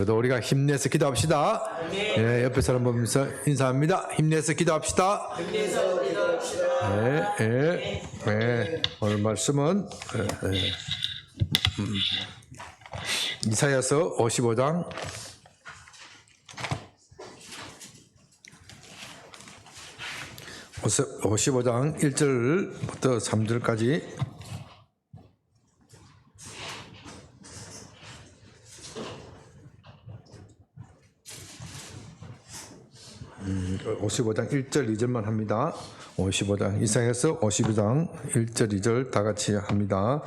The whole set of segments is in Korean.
그래도 우리가 힘내서 기도합시다. 네, 옆에 사람 보면서 인사합니다. 힘내서 기도합시다. 네. 오늘 말씀은 이사야서 55장 1절부터 3절까지 (55장) 1절 2절만 합니다. 55장 이사야서 55장 1절 2절 다 같이 합니다.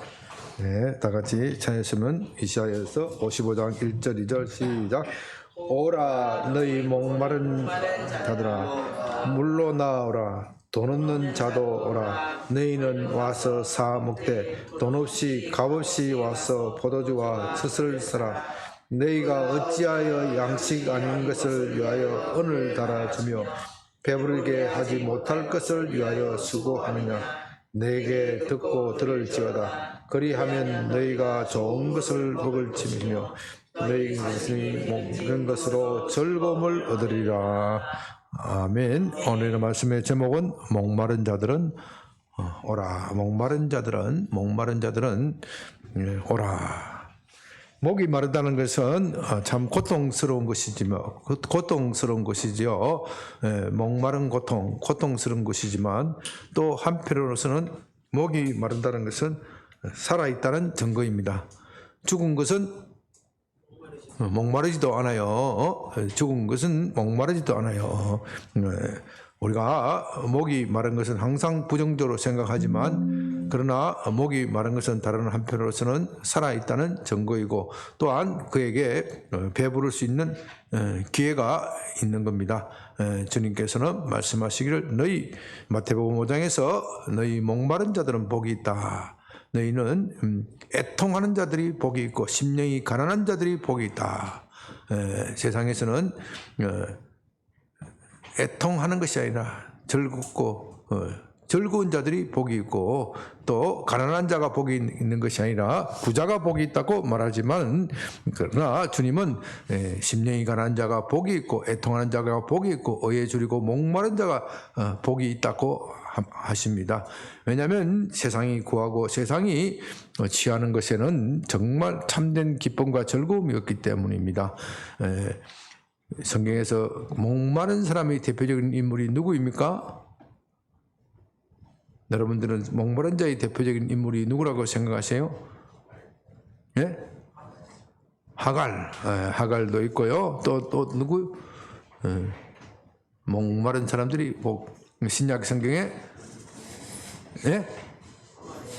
네, 다 같이 찬양하시면 이사야서 55장 1절 2절 시작. 오라 너희 목마른 자들아 물로 나오라 돈 없는 자도 오라 너희는 와서 사 먹되 돈 없이 값없이 와서 포도주와 젖을 사라. 너희가 어찌하여 양식 아닌 것을 위하여 은을 달아주며 배부르게 하지 못할 것을 위하여 수고하느냐. 내게 듣고 들을지어다. 그리하면 너희가 좋은 것을 먹을지며 너희 먹는 것으로 즐거움을 얻으리라. 아멘. 오늘의 말씀의 제목은 목마른 자들은 오라. 목마른 자들은 오라. 목이 마르다는 것은 참 고통스러운 것이지요. 목마른 고통스러운 것이지만 또 한편으로서는 목이 마른다는 것은 살아있다는 증거입니다. 죽은 것은 목마르지도 않아요. 죽은 것은 목마르지도 않아요. 우리가 목이 마른 것은 항상 부정적으로 생각하지만 그러나 목이 마른 것은 다른 한편으로서는 살아있다는 증거이고 또한 그에게 배부를 수 있는 기회가 있는 겁니다. 주님께서는 말씀하시기를 너희 마태복음 5장에서 너희 목마른 자들은 복이 있다. 너희는 애통하는 자들이 복이 있고 심령이 가난한 자들이 복이 있다. 세상에서는 애통하는 것이 아니라 즐거운 자들이 복이 있고 또 가난한 자가 복이 있는 것이 아니라 부자가 복이 있다고 말하지만 그러나 주님은 심령이 가난한 자가 복이 있고 애통하는 자가 복이 있고 의에 줄이고 목마른 자가 복이 있다고 하십니다. 왜냐하면 세상이 구하고 세상이 취하는 것에는 정말 참된 기쁨과 즐거움이 없기 때문입니다. 성경에서 목마른 사람의 대표적인 인물이 누구입니까? 여러분들은 목마른 자의 대표적인 인물이 누구라고 생각하세요? 예? 하갈도 있고요. 또 누구? 목마른 사람들이 신약 성경에 예?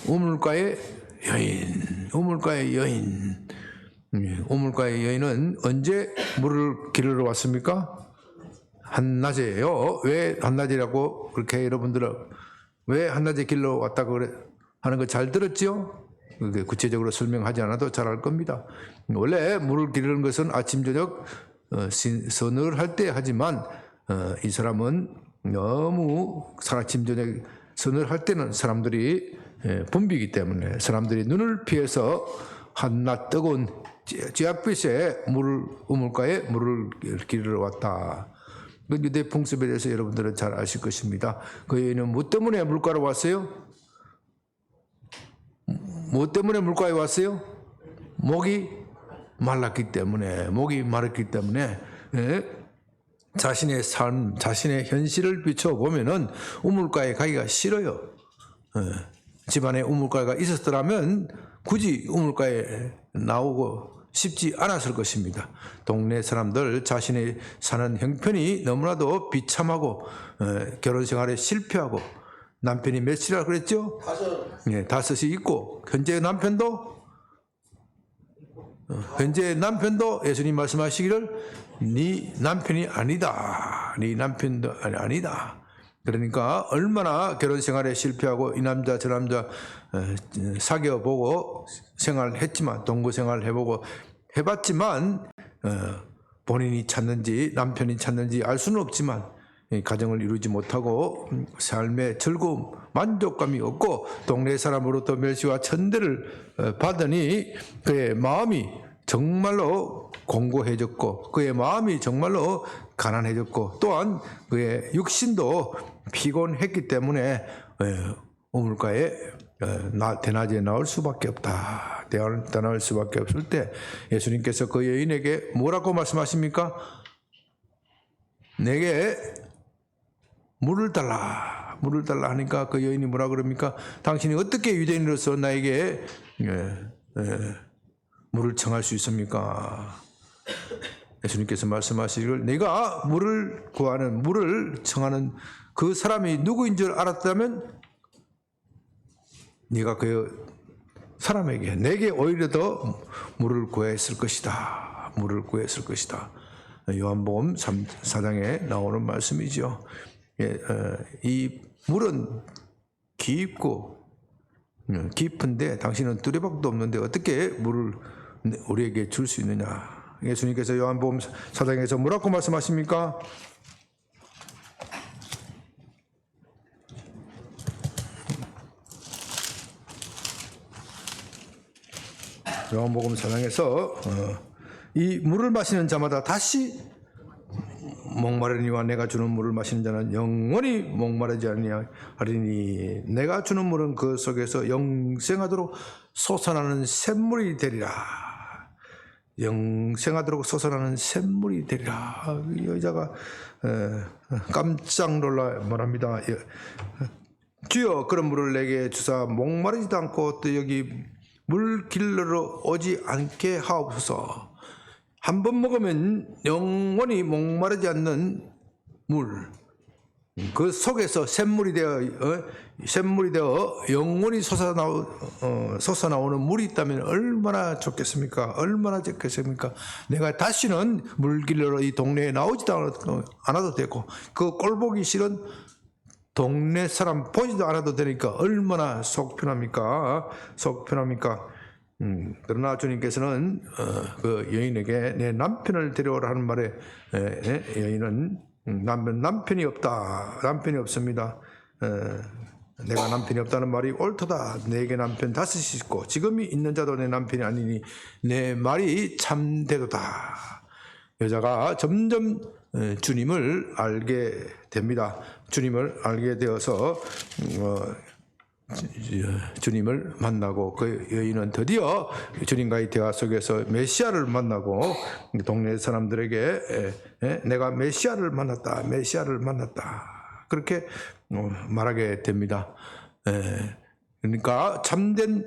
우물가의 여인. 우물가의 여인은 언제 물을 기르러 왔습니까? 한낮에요. 왜 한낮이라고 그렇게 여러분들은 왜 한낮에 길러 왔다고 하는 거 잘 들었죠? 구체적으로 설명하지 않아도 잘 알 겁니다. 원래 물을 기르는 것은 아침 저녁 서늘할 때 하지만 이 사람은 너무 아침 저녁 서늘할 때는 사람들이 붐비기 때문에 사람들이 눈을 피해서 한낮 뜨거운 쥐압빛에 우물가에 물을 기르러 왔다. 그 유대 풍습에 대해서 여러분들은 잘 아실 것입니다. 그 여인은 무엇 때문에 물가로 왔어요? 무엇 때문에 물가에 왔어요? 목이 말랐기 때문에, 자신의 삶, 자신의 현실을 비춰보면은 우물가에 가기가 싫어요. 집안에 우물가가 있었더라면 굳이 우물가에 나오고 쉽지 않았을 것입니다. 동네 사람들 자신이 사는 형편이 너무나도 비참하고 결혼 생활에 실패하고 남편이 몇이라 그랬죠? 5. 5이 있고 현재 남편도 예수님 말씀하시기를 네 남편이 아니다. 네 남편도 아니다. 그러니까 얼마나 결혼 생활에 실패하고 이 남자 저 남자 사귀어보고 생활했지만 동거 생활 해봤지만 본인이 찾는지 남편이 찾는지 알 수는 없지만 가정을 이루지 못하고 삶의 즐거움 만족감이 없고 동네 사람으로부터 멸시와 천대를 받으니 그의 마음이 정말로 공고해졌고 그의 마음이 정말로 가난해졌고 또한 그의 육신도 피곤했기 때문에 우물가에 대낮에 나올 수밖에 없다. 나올 수밖에 없을 때 예수님께서 그 여인에게 뭐라고 말씀하십니까? 내게 물을 달라. 물을 달라 하니까 그 여인이 뭐라 그럽니까? 당신이 어떻게 유대인으로서 나에게 물을 청할 수 있습니까? 예수님께서 말씀하시기를 내가 물을 구하는 물을 청하는 그 사람이 누구인 줄 알았다면 네가 그 사람에게 내게 오히려 더 물을 구했을 것이다. 물을 구했을 것이다. 요한복음 4장에 나오는 말씀이죠. 이 물은 깊은데 당신은 두레박도 없는데 어떻게 물을 우리에게 줄 수 있느냐. 예수님께서 요한복음 4장에서 뭐라고 말씀하십니까? 요한복음 4장에서 이 물을 마시는 자마다 다시 목마르니와 내가 주는 물을 마시는 자는 영원히 목마르지 아니하리니 내가 주는 물은 그 속에서 영생하도록 솟아나는 샘물이 되리라. 영생하도록 솟아나는 샘물이 되리라. 이 여자가 깜짝 놀라 말합니다. 주여 그런 물을 내게 주사 목마르지도 않고 또 여기 물 길러러 오지 않게 하옵소서. 한 번 먹으면 영원히 목마르지 않는 물, 그 속에서 샘물이 되어 영원히 솟아나오는 물이 있다면 얼마나 좋겠습니까? 얼마나 좋겠습니까? 내가 다시는 물 길러러 이 동네에 나오지도 않아도 되고 그 꼴보기 싫은 동네 사람 보지도 않아도 되니까 얼마나 속 편합니까? 속 편합니까? 그러나 주님께서는 그 여인에게 내 남편을 데려오라 하는 말에 여인은 남편이 없다. 남편이 없습니다. 내가 남편이 없다는 말이 옳도다. 내게 남편 다섯이 있고 지금이 있는 자도 내 남편이 아니니 내 말이 참되도다. 여자가 점점 주님을 알게 됩니다. 주님을 알게 되어서 주님을 만나고 그 여인은 드디어 주님과의 대화 속에서 메시아를 만나고 동네 사람들에게 내가 메시아를 만났다. 메시아를 만났다. 그렇게 말하게 됩니다. 그러니까 참된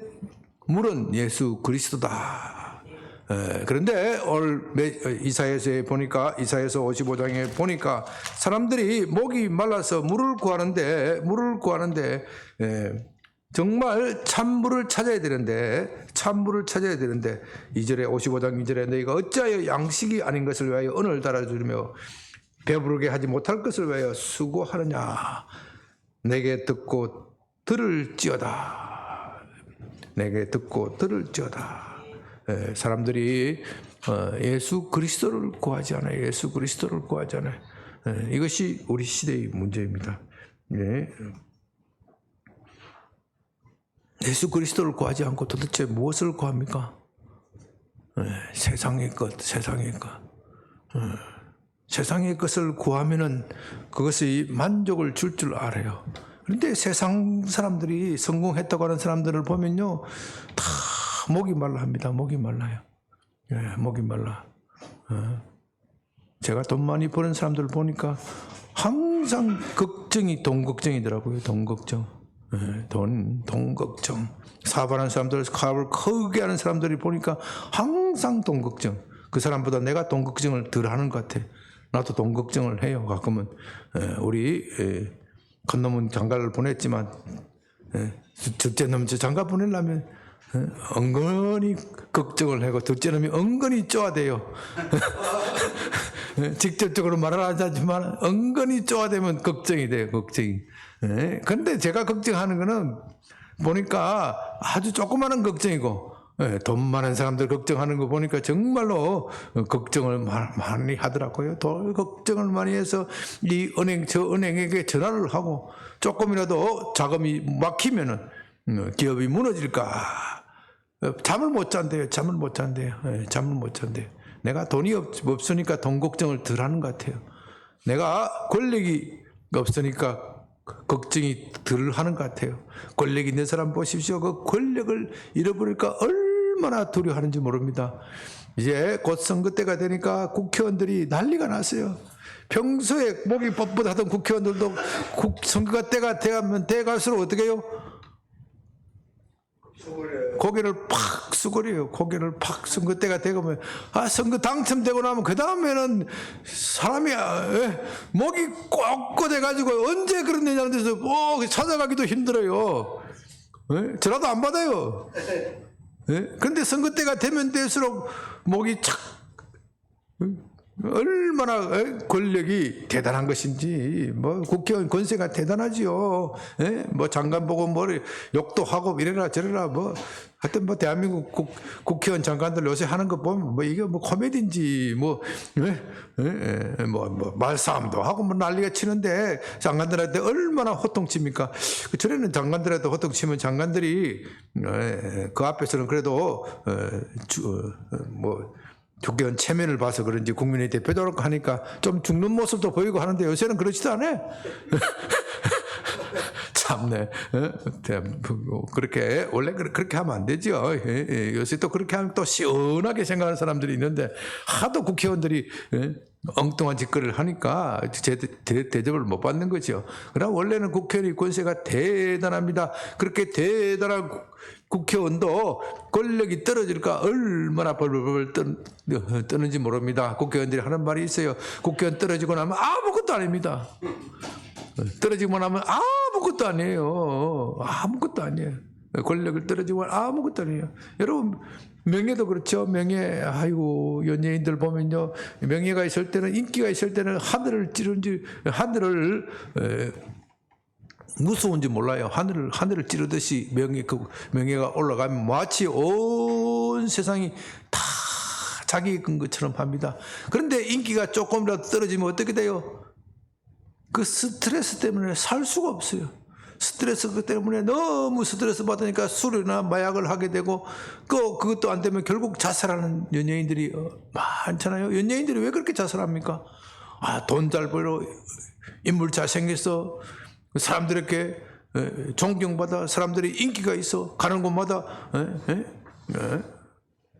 물은 예수 그리스도다. 그런데 오늘 이사야서에 보니까 이사야서 55장에 보니까 사람들이 목이 말라서 물을 구하는데 정말 찬물을 찾아야 되는데 2절에 55장 2절에 너희가 어찌하여 양식이 아닌 것을 위하여 언을 달아주며 배부르게 하지 못할 것을 위하여 수고하느냐. 내게 듣고 들을지어다. 내게 듣고 들을지어다. 사람들이 예수 그리스도를 구하지 않아요. 예수 그리스도를 구하지 않아요. 이것이 우리 시대의 문제입니다. 예수 그리스도를 구하지 않고 도대체 무엇을 구합니까? 세상의 것. 세상의 것을 구하면은 그것이 만족을 줄 알아요. 그런데 세상 사람들이 성공했다고 하는 사람들을 보면요, 다 목이 말라 합니다. 목이 말라요. 목이 말라. 제가 돈 많이 버는 사람들을 보니까 항상 돈 걱정이더라고요. 돈 걱정. 돈 걱정. 사업하는 사람들, 사업을 크게 하는 사람들이 보니까 항상 돈 걱정. 그 사람보다 내가 돈 걱정을 덜 하는 것 같아. 나도 돈 걱정을 해요. 가끔은 우리 큰 놈은 장가를 보냈지만 둘째 놈 장가 보내려면 은근히 걱정을 하고 둘째 놈이 은근히 쪼아대요. 직접적으로 말을 하지 않지만 은근히 쪼아대면 걱정이 돼요. 걱정이. 그런데 제가 걱정하는 거는 보니까 아주 조그마한 걱정이고 돈 많은 사람들 걱정하는 거 보니까 정말로 걱정을 많이 하더라고요. 돈 걱정을 많이 해서 이 은행 저 은행에게 전화를 하고 조금이라도 자금이 막히면은 기업이 무너질까 잠을 못 잔대요. 잠을 못 잔대요. 잠을 못 잔대요. 내가 돈이 없으니까 돈 걱정을 덜 하는 것 같아요. 내가 권력이 없으니까 걱정이 덜 하는 것 같아요. 권력 있는 사람 보십시오. 그 권력을 잃어버릴까 얼마나 두려워하는지 모릅니다. 이제 곧 선거 때가 되니까 국회의원들이 난리가 났어요. 평소에 목이 뻣뻣하던 국회의원들도 선거가 때가 돼갈수록 어떻게 해요? 고개를 팍 수그려요. 고개를 팍 선거 때가 되면 선거 당첨되고 나면 그 다음에는 사람이 목이 꼿꼿해가지고 언제 그런 내냐는 데서 찾아가기도 힘들어요. 전화도 안 받아요. 그런데 선거 때가 되면 될수록 목이 착 얼마나 권력이 대단한 것인지, 뭐 국회의원 권세가 대단하지요. 뭐 장관 보고 뭐 욕도 하고 이래라 저래라 뭐 하여튼 뭐 대한민국 국회의원 장관들 요새 하는 거 보면 뭐 이게 뭐 코미디인지 뭐 말싸움도 하고 뭐 난리가 치는데 장관들한테 얼마나 호통칩니까? 전에는 장관들한테 호통치면 장관들이 그 앞에서는 그래도 뭐 국회의원 체면을 봐서 그런지 국민의 대표자라고 하니까 좀 죽는 모습도 보이고 하는데 요새는 그렇지도 않아요. 참네. 그렇게 원래 그렇게 하면 안 되죠. 요새 또 그렇게 하면 또 시원하게 생각하는 사람들이 있는데 하도 국회의원들이 엉뚱한 짓거리를 하니까 대접을 못 받는 거죠. 그러나 원래는 국회의원의 권세가 대단합니다. 그렇게 대단한 국회의원도 권력이 떨어질까 얼마나 벌벌 떠는지 모릅니다. 국회의원들이 하는 말이 있어요. 국회의원 떨어지고 나면 아무것도 아닙니다. 떨어지고 나면 아무것도 아니에요. 아무것도 아니에요. 권력을 떨어지고 아무것도 아니에요. 여러분 명예도 그렇죠. 명예, 아이고 연예인들 보면요, 명예가 있을 때는, 인기가 있을 때는 하늘을 찌른지, 하늘을 무서운지 몰라요. 하늘을 찌르듯이 명예가 올라가면 마치 온 세상이 다 자기 건 것처럼 합니다. 그런데 인기가 조금이라도 떨어지면 어떻게 돼요? 그 스트레스 때문에 살 수가 없어요. 스트레스 때문에 너무 스트레스 받으니까 술이나 마약을 하게 되고, 그것도 안 되면 결국 자살하는 연예인들이 많잖아요. 연예인들이 왜 그렇게 자살합니까? 돈 잘 벌어, 인물 잘생겼어, 사람들에게 존경받아, 사람들이 인기가 있어, 가는 곳마다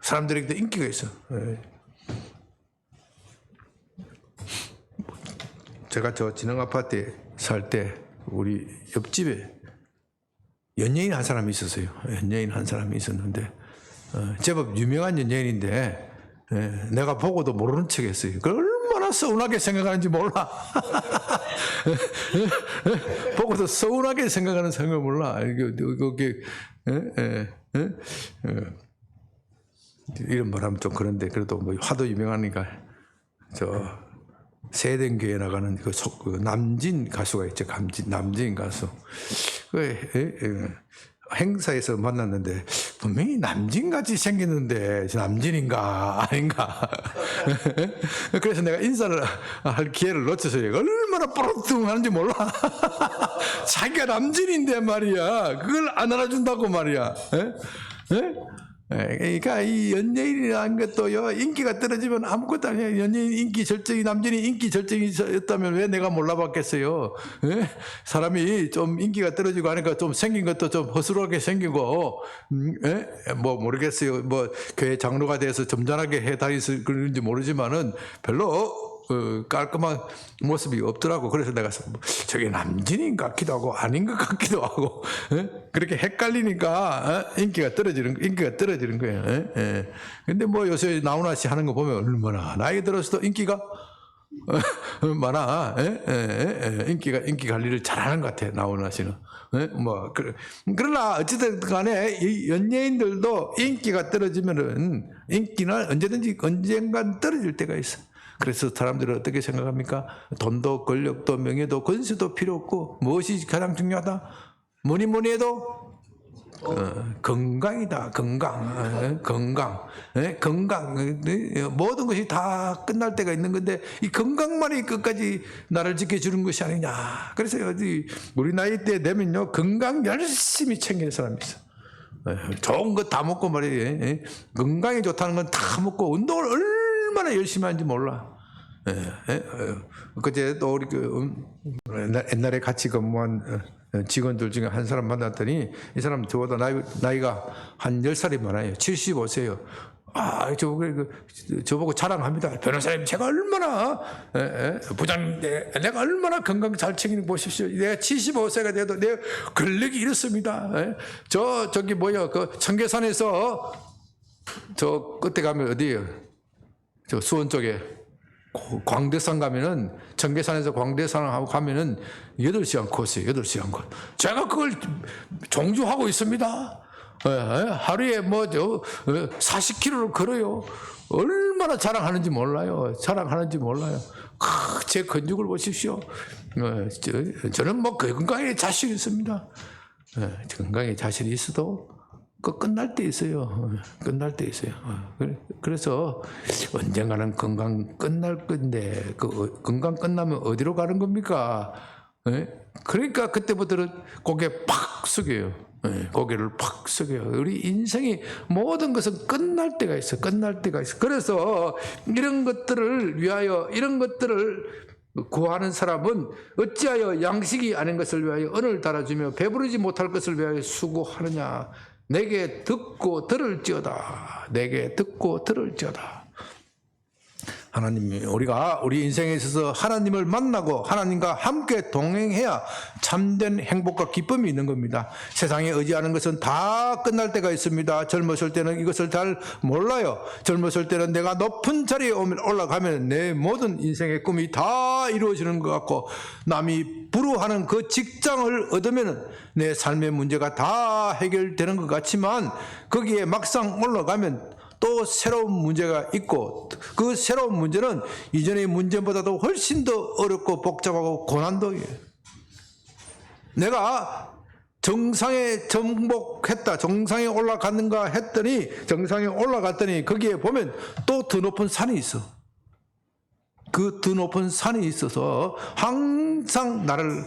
사람들에게 인기가 있어. 제가 저 진흥 아파트에 살 때 우리 옆집에 연예인 한 사람이 있었어요. 연예인 한 사람이 있었는데 제법 유명한 연예인인데 내가 보고도 모르는 척했어요. 그걸 얼마나 서운하게 생각하는지 몰라. 보고도 서운하게 생각하는 생각 몰라. 이런 말 하면 좀 그런데 그래도 뭐 하도 유명하니까 저 세den교회 나가는 그 남진 가수가 있죠. 남진 가수. 행사에서 만났는데 분명히 남진같이 생겼는데 남진인가 아닌가. 그래서 내가 인사를 할 기회를 놓쳤어요. 얼마나 뽀록뚱하는지 몰라. 자기가 남진인데 말이야. 그걸 안 알아준다고 말이야. 그러니까 이 연예인이라는 것도요, 인기가 떨어지면 아무것도 아니에요. 연예인 인기 절정이, 남진이 인기 절정이 였다면 왜 내가 몰라봤겠어요? 사람이 좀 인기가 떨어지고 하니까 좀 생긴 것도 좀 허술하게 생기고, 뭐 모르겠어요. 뭐 교회 장로가 돼서 점잖하게 해 다니서 그런지 모르지만은 별로 깔끔한 모습이 없더라고. 그래서 내가 저게 남진인 것 같기도 하고 아닌 것 같기도 하고 그렇게 헷갈리니까 인기가 떨어지는 거예요. 근데 뭐 요새 나훈아 씨 하는 거 보면 얼마나 나이 들어서도 인기가 많아. 인기 관리를 잘하는 것 같아, 나훈아 씨는. 그러나 어쨌든 간에 이 연예인들도 인기가 떨어지면은 인기는 언젠간 떨어질 때가 있어. 그래서 사람들은 어떻게 생각합니까? 돈도 권력도 명예도 권세도 필요 없고 무엇이 가장 중요하다? 뭐니 해도 건강이다. 건강. 모든 것이 다 끝날 때가 있는 건데 이 건강만이 끝까지 나를 지켜주는 것이 아니냐. 그래서 우리 나이 때 되면요, 건강 열심히 챙기는 사람이 있어. 좋은 거 다 먹고 말이에요. 건강에 좋다는 건 다 먹고 운동을 얼마나 열심히 하는지 몰라. 그제 또 우리 옛날에 같이 근무한 직원들 중에 한 사람 만났더니 이 사람 저보다 나이가 한 10살이 많아요. 75세예요. 저보고 자랑합니다. 변호사님, 제가 얼마나, 부장님, 내가 얼마나 건강 잘 챙기는 거 보십시오. 내가 75세가 돼도 내 근력이 이렇습니다. 저기 청계산에서 저 끝에 가면 어디예요? 저 수원 쪽에 광대산 가면은, 청계산에서 광대산하고 가면은 8시간 코스예요. 8시간 코스. 제가 그걸 종주하고 있습니다. 하루에 40km를 걸어요. 얼마나 자랑하는지 몰라요. 제 근육을 보십시오. 저는 건강에 자신이 있습니다. 건강에 자신이 있어도 끝날 때 있어요. 그래서 언젠가는 건강 끝날 건데 그 건강 끝나면 어디로 가는 겁니까? 그러니까 그때부터는 고개 팍 숙여요. 고개를 팍 숙여요. 우리 인생이 모든 것은 끝날 때가 있어. 그래서 이런 것들을 위하여, 이런 것들을 구하는 사람은 어찌하여 양식이 아닌 것을 위하여 언을 달아주며 배부르지 못할 것을 위하여 수고하느냐. 내게 듣고 들을지어다. 하나님이 우리가 우리 인생에 있어서 하나님을 만나고 하나님과 함께 동행해야 참된 행복과 기쁨이 있는 겁니다. 세상에 의지하는 것은 다 끝날 때가 있습니다. 젊었을 때는 이것을 잘 몰라요. 젊었을 때는 내가 높은 자리에 올라가면 내 모든 인생의 꿈이 다 이루어지는 것 같고, 남이 부러워하는 그 직장을 얻으면 내 삶의 문제가 다 해결되는 것 같지만, 거기에 막상 올라가면 또 새로운 문제가 있고, 그 새로운 문제는 이전의 문제보다도 훨씬 더 어렵고 복잡하고 고난도예요. 내가 정상에 정복했다, 정상에 올라갔는가 했더니, 정상에 올라갔더니 거기에 보면 또 더 높은 산이 있어. 그 더 높은 산이 있어서 항상 나를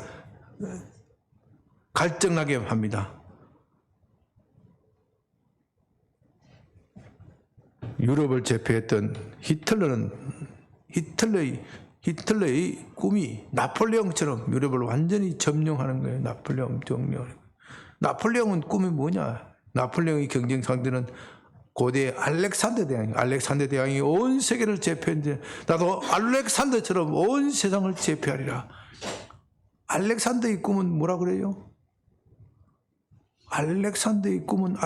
갈증나게 합니다. 유럽을 제패했던 히틀러의 꿈이 나폴레옹처럼 유럽을 완전히 점령하는 거예요. 나폴레옹은 꿈이 뭐냐? 나폴레옹의 경쟁 상대는 고대 알렉산더 대왕이 온 세계를 제패했는데, 나도 알렉산더처럼 온 세상을 제패하리라. 알렉산더의 꿈은 뭐라 그래요? 알렉산더의 꿈은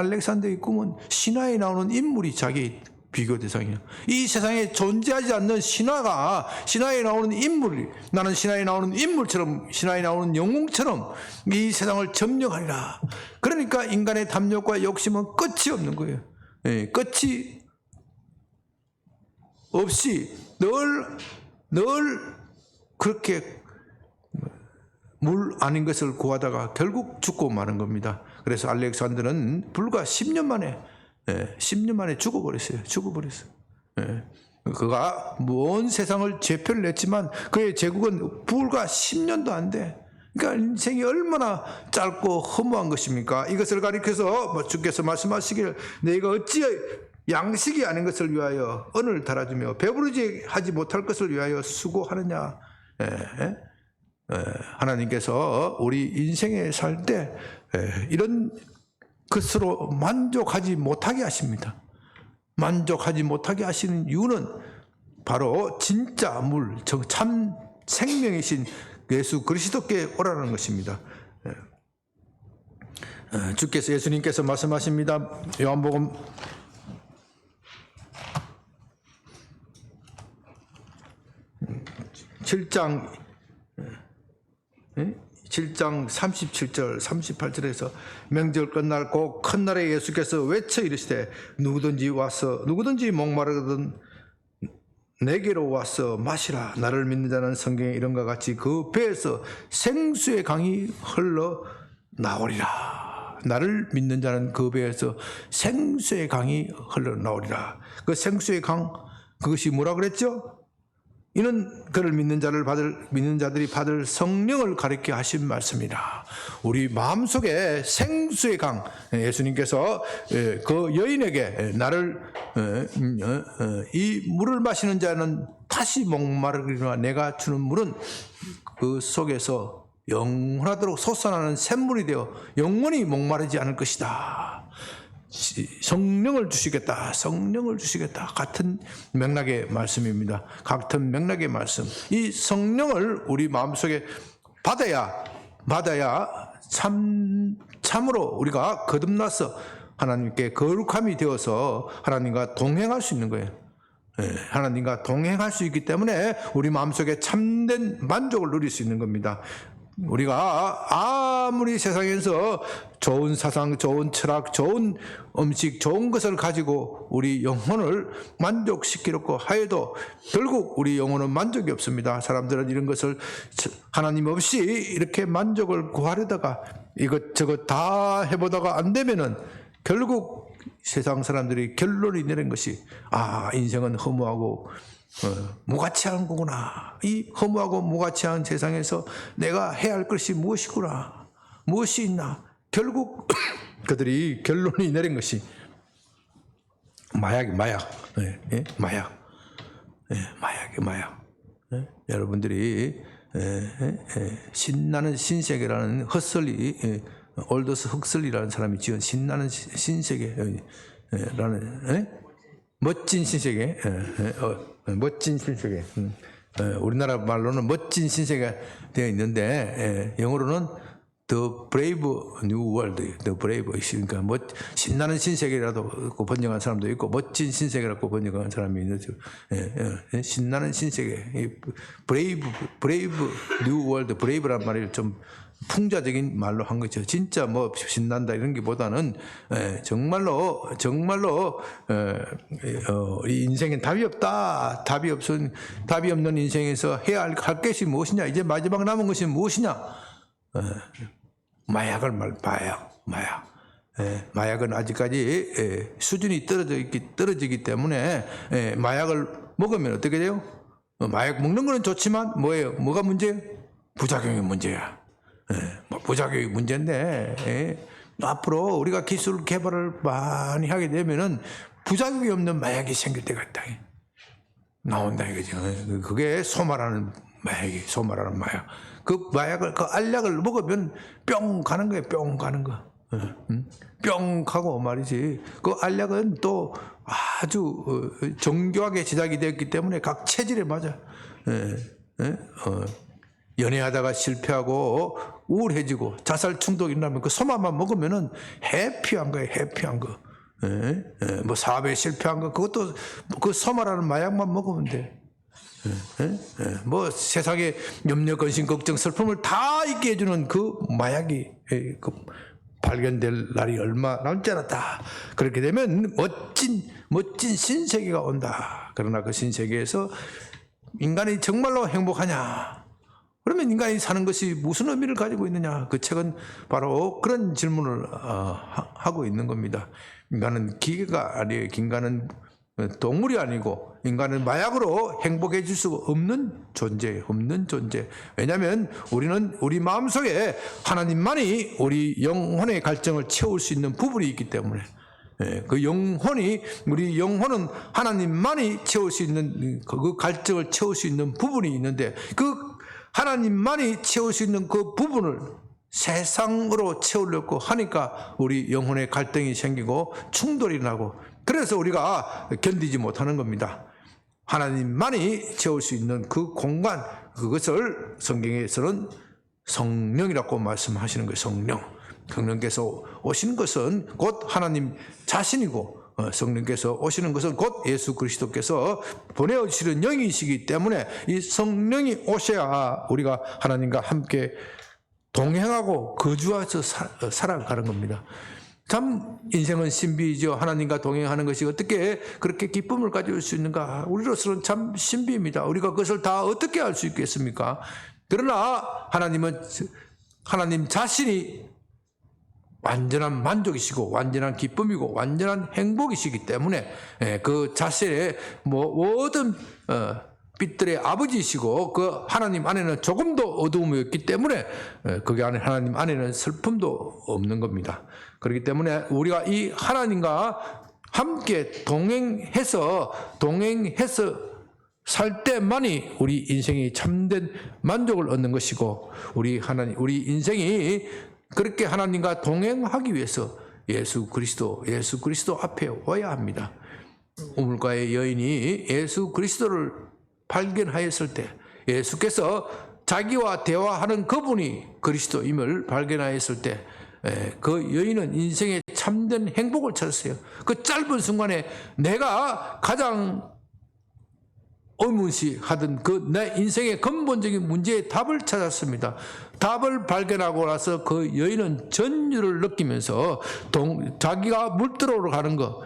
신화에 나오는 인물이 자기 비교 대상이에요. 이 세상에 존재하지 않는 신화에 나오는 인물이, 나는 신화에 나오는 인물처럼, 신화에 나오는 영웅처럼 이 세상을 점령하리라. 그러니까 인간의 탐욕과 욕심은 끝이 없는 거예요. 끝이 없이 늘 그렇게 물 아닌 것을 구하다가 결국 죽고 마는 겁니다. 그래서 알렉산더는 불과 10년 만에 죽어버렸어요. 그가 온 세상을 제패를 했지만 그의 제국은 불과 10년도 안 돼. 그러니까 인생이 얼마나 짧고 허무한 것입니까? 이것을 가리켜서 주께서 말씀하시길, 내가 어찌 양식이 아닌 것을 위하여 언을 달아주며 배부르지 하지 못할 것을 위하여 수고하느냐. 하나님께서 우리 인생에 살 때 이런 것으로 만족하지 못하게 하십니다. 만족하지 못하게 하시는 이유는 바로 진짜 참 생명이신 예수 그리스도께 오라는 것입니다. 예수님께서 말씀하십니다. 요한복음 7장 37절 38절에서 명절 끝날 곧 큰 날에 예수께서 외쳐 이르시되 누구든지 목마르거든 내게로 와서 마시라. 나를 믿는 자는 성경에 이런과 같이 그 배에서 생수의 강이 흘러 나오리라. 나를 믿는 자는 그 배에서 생수의 강이 흘러 나오리라. 그 생수의 강, 그것이 뭐라 그랬죠? 이는 그를 믿는 자들이 받을 성령을 가리켜 하신 말씀이다. 우리 마음속에 생수의 강, 예수님께서 그 여인에게 나를 이 물을 마시는 자는 다시 목마르리라. 내가 주는 물은 그 속에서 영원하도록 솟아나는 샘물이 되어 영원히 목마르지 않을 것이다. 성령을 주시겠다. 성령을 주시겠다. 같은 맥락의 말씀입니다. 같은 맥락의 말씀. 이 성령을 우리 마음속에 받아야 참으로 우리가 거듭나서 하나님께 거룩함이 되어서 하나님과 동행할 수 있는 거예요. 하나님과 동행할 수 있기 때문에 우리 마음속에 참된 만족을 누릴 수 있는 겁니다. 우리가 아무리 세상에서 좋은 사상, 좋은 철학, 좋은 음식, 좋은 것을 가지고 우리 영혼을 만족시키려고 하여도 결국 우리 영혼은 만족이 없습니다. 사람들은 이런 것을 하나님 없이 이렇게 만족을 구하려다가 이것저것 다 해보다가 안 되면은 결국 세상 사람들이 결론이 내린 것이 인생은 허무하고 무가치한 거구나. 이 허무하고 무가치한 세상에서 내가 해야 할 것이 무엇이구나. 무엇이 있나. 결국 그들이 결론이 내린 것이 마약. 여러분들이 신나는 신세계라는 헛설리 올더스 흑설리라는 사람이 지은 신나는 신세계라는 멋진 신세계, 멋진 신세계. 우리나라 말로는 멋진 신세계가 되어 있는데 영어로는 The Brave New World, The Brave. 그러니까 신나는 신세계라도 번역한 사람도 있고 멋진 신세계라고 번역한 사람이 있는데 신나는 신세계, Brave New World, Brave란 말이 좀 풍자적인 말로 한 거죠. 진짜 뭐 신난다 이런 게보다는 정말로 이 인생엔 답이 없다. 답이 없는 인생에서 해야 할 것이 무엇이냐? 이제 마지막 남은 것이 무엇이냐? 마약은 아직까지 수준이 떨어지기 때문에 마약을 먹으면 어떻게 돼요? 마약 먹는 거는 좋지만 뭐가 문제예요? 부작용이 문제야. 부작용이 문제인데 앞으로 우리가 기술 개발을 많이 하게 되면은 부작용이 없는 마약이 생길 때가 있다. 나온다 이거죠. 그게 소마라는 마약. 그 마약을, 그 알약을 먹으면 뿅 가는 거예요. 뿅 가는 거. 뿅 가고 말이지. 그 알약은 또 아주 정교하게 제작이 되었기 때문에 각 체질에 맞아. 연애하다가 실패하고 우울해지고 자살 충동이 나면 그 소마만 먹으면은 해피한 거예요. 해피한 거. 뭐 사업에 실패한 거 그것도 그 소마라는 마약만 먹으면 돼. 뭐 세상에 염려, 근심, 걱정, 슬픔을 다 잊게 해주는 그 마약이 발견될 날이 얼마 남지 않았다. 그렇게 되면 멋진 신세계가 온다. 그러나 그 신세계에서 인간이 정말로 행복하냐? 그러면 인간이 사는 것이 무슨 의미를 가지고 있느냐? 그 책은 바로 그런 질문을 하고 있는 겁니다. 인간은 기계가 아니에요. 인간은 동물이 아니고 인간은 마약으로 행복해질 수 없는 존재예요. 없는 존재. 왜냐하면 우리는 우리 마음속에 하나님만이 우리 영혼의 갈증을 채울 수 있는 부분이 있기 때문에 우리 영혼은 하나님만이 채울 수 있는 그 갈증을 채울 수 있는 부분이 있는데 그 하나님만이 채울 수 있는 그 부분을 세상으로 채우려고 하니까 우리 영혼의 갈등이 생기고 충돌이 나고 그래서 우리가 견디지 못하는 겁니다. 하나님만이 채울 수 있는 그 공간, 그것을 성경에서는 성령이라고 말씀하시는 거예요. 성령께서 오시는 것은 곧 하나님 자신이고 성령께서 오시는 것은 곧 예수 그리스도께서 보내주시는 영이시기 때문에 이 성령이 오셔야 우리가 하나님과 함께 동행하고 거주해서 살아가는 겁니다. 참 인생은 신비이죠. 하나님과 동행하는 것이 어떻게 그렇게 기쁨을 가질 수 있는가? 우리로서는 참 신비입니다. 우리가 그것을 다 어떻게 알 수 있겠습니까? 그러나 하나님은 하나님 자신이 완전한 만족이시고 완전한 기쁨이고 완전한 행복이시기 때문에 그 자신의 모든 빛들의 아버지이시고 그 하나님 안에는 조금도 어두움이 없기 때문에 거기 안에 하나님 안에는 슬픔도 없는 겁니다. 그렇기 때문에 우리가 이 하나님과 함께 동행해서 살 때만이 우리 인생이 참된 만족을 얻는 것이고 우리 인생이 그렇게 하나님과 동행하기 위해서 예수 그리스도 앞에 와야 합니다. 우물가의 여인이 예수 그리스도를 발견하였을 때 예수께서 자기와 대화하는 그분이 그리스도임을 발견하였을 때 그 여인은 인생의 참된 행복을 찾았어요. 그 짧은 순간에 내가 가장 의문시하던 그 내 인생의 근본적인 문제의 답을 찾았습니다. 답을 발견하고 나서 그 여인은 전율을 느끼면서 자기가 물들어오러 가는 거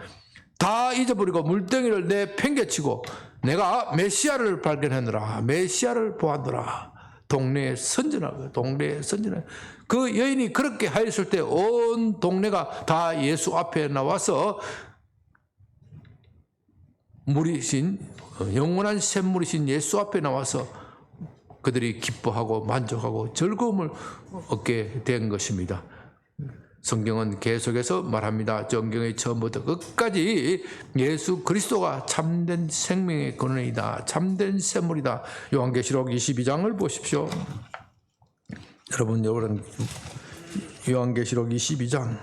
다 잊어버리고 물덩이를 내팽개치고 내가 메시아를 발견하느라 메시아를 보았노라. 동네에 선전하고 그 여인이 그렇게 하였을 때 온 동네가 다 예수 앞에 나와서 물이신 영원한 샘물이신 예수 앞에 나와서 그들이 기뻐하고 만족하고 즐거움을 얻게 된 것입니다. 성경은 계속해서 말합니다. 성경의 처음부터 끝까지 예수 그리스도가 참된 생명의 근원이다. 참된 샘물이다. 요한계시록 22장을 보십시오. 여러분 요한계시록 22장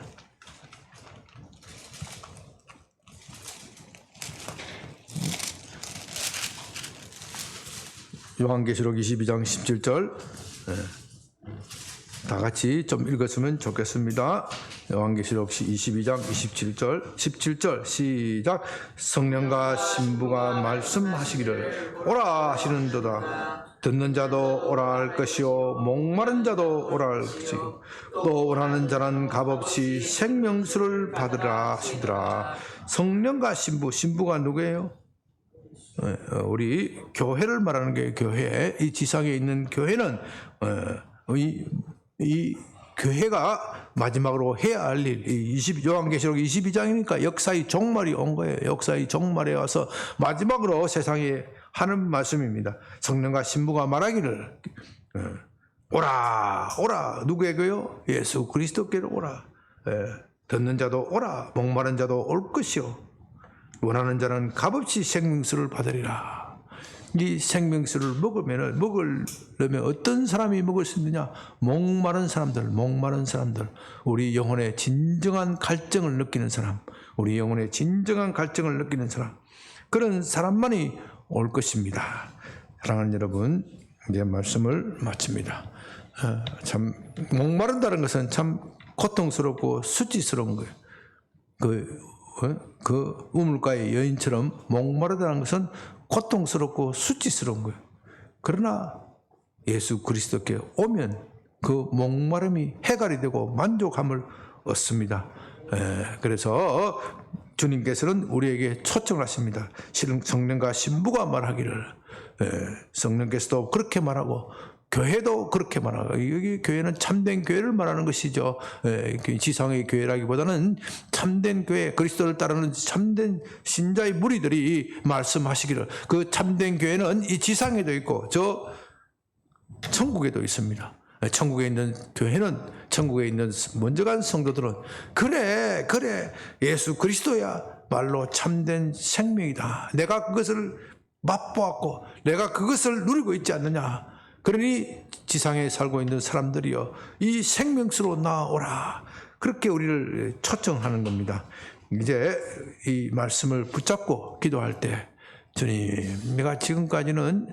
요한계시록 22장 17절 다 같이 좀 읽었으면 좋겠습니다. 요한계시록 22장 17절 시작. 성령과 신부가 말씀하시기를 오라 하시는도다. 듣는 자도 오라 할 것이요 목마른 자도 오라 할 것이요 또 오라는 자는 값없이 생명수를 받으라 하시더라. 성령과 신부가 누구예요? 우리 교회를 말하는 게 교회. 이 지상에 있는 교회는 이 교회가 마지막으로 해야 할 일, 요한계시록 22장이니까 역사의 종말이 온 거예요. 역사의 종말에 와서 마지막으로 세상에 하는 말씀입니다. 성령과 신부가 말하기를 오라 누구에게요? 예수 그리스도께로 오라. 듣는 자도 오라. 목마른 자도 올 것이요 원하는 자는 값없이 생명수를 받으리라. 이 생명수를 먹으려면 어떤 사람이 먹을 수 있느냐? 목마른 사람들. 우리 영혼의 진정한 갈증을 느끼는 사람. 그런 사람만이 올 것입니다. 사랑하는 여러분, 이제 말씀을 마칩니다. 참 목마른다는 것은 참 고통스럽고 수치스러운 거예요. 그 우물가의 여인처럼 목마르다는 것은 고통스럽고 수치스러운 거예요. 그러나 예수 그리스도께 오면 그 목마름이 해결이 되고 만족함을 얻습니다. 그래서 주님께서는 우리에게 초청을 하십니다. 성령과 신부가 말하기를 성령께서도 그렇게 말하고 교회도 그렇게 말하고, 여기 교회는 참된 교회를 말하는 것이죠. 지상의 교회라기보다는 참된 교회, 그리스도를 따르는 참된 신자의 무리들이 말씀하시기를, 그 참된 교회는 이 지상에도 있고 저 천국에도 있습니다. 천국에 있는 교회는, 천국에 있는 먼저 간 성도들은 그래 예수 그리스도야 말로 참된 생명이다. 내가 그것을 맛보았고 내가 그것을 누리고 있지 않느냐. 그러니 지상에 살고 있는 사람들이여 이 생명수로 나오라. 그렇게 우리를 초청하는 겁니다. 이제 이 말씀을 붙잡고 기도할 때, 주님, 내가 지금까지는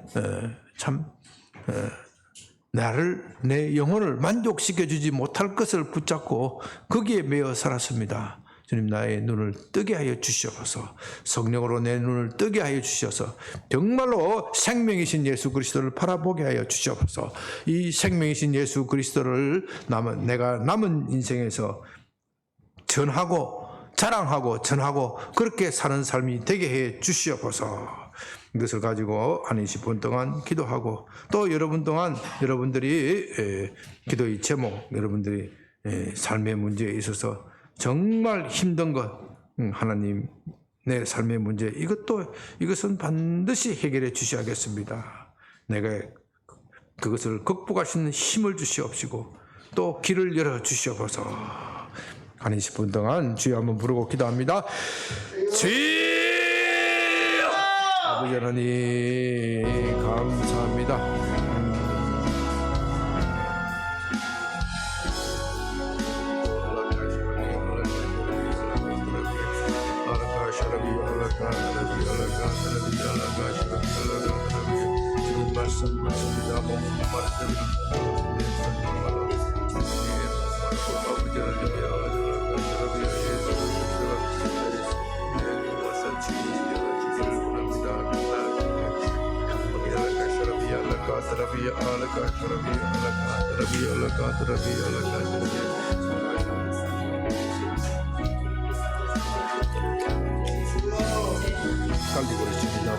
내 영혼을 만족시켜 주지 못할 것을 붙잡고 거기에 매여 살았습니다. 주님, 나의 눈을 뜨게 하여 주시옵소서. 성령으로 내 눈을 뜨게 하여 주셔서 정말로 생명이신 예수 그리스도를 바라보게 하여 주시옵소서. 이 생명이신 예수 그리스도를 내가 남은 인생에서 전하고 자랑하고 그렇게 사는 삶이 되게 해 주시옵소서. 이것을 가지고 한 20분 동안 기도하고, 또 여러분 동안 여러분들이 기도의 제목, 여러분들이 삶의 문제에 있어서 정말 힘든 것, 하나님 내 삶의 문제 이것은 반드시 해결해 주셔야겠습니다. 내가 그것을 극복할 수 있는 힘을 주시옵시고 또 길을 열어 주시옵소서. 한 20분 동안 주여 한번 부르고 기도합니다. 주여! 아버지 하나님 감사합니다. 말씀입니다. 깔리고 있습니다.